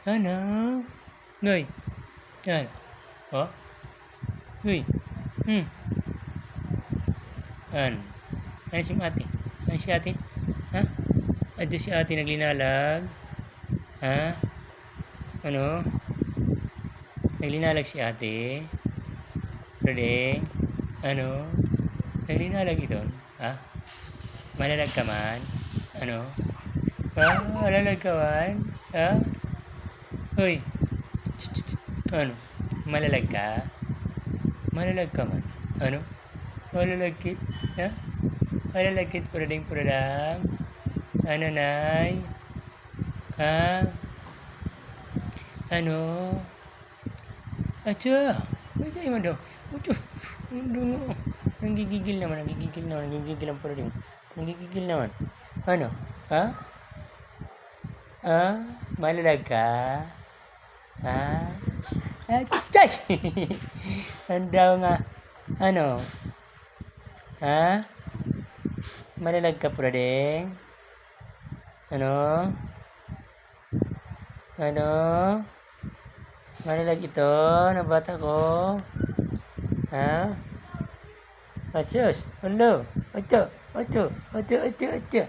Ano? Noy. Yan. Oh. Uy. Ano? Ano si ate? Ano si ate? Ha? Ado si ate naglinalag? Ha? Ano? Naglinalag si ate? Pwede? Ano? Naglinalag ito? Ha? Malalag ka man? Ano? Ha? Malalag ka man? Ha? Uy. Ano? Malalag ka? Malalag ka man? Ano? Malalagkit? Ha? Malalagkit purading puradang? Ano, nay? Ha? Ano? Atya! Ay, sa'yo man daw. Atya! Ano? Nanggigigil naman ang purading. Nanggigigil naman. Ano? Ha? Ha? Malalag ka? Ha? Atay! Ang daw nga. Ano? Ha? Malalag ka purading? Ano? Ano? Malalag ito na bata ko? Ha? Asus! Hello! Ato! Ato! Ato! Ato! Ato!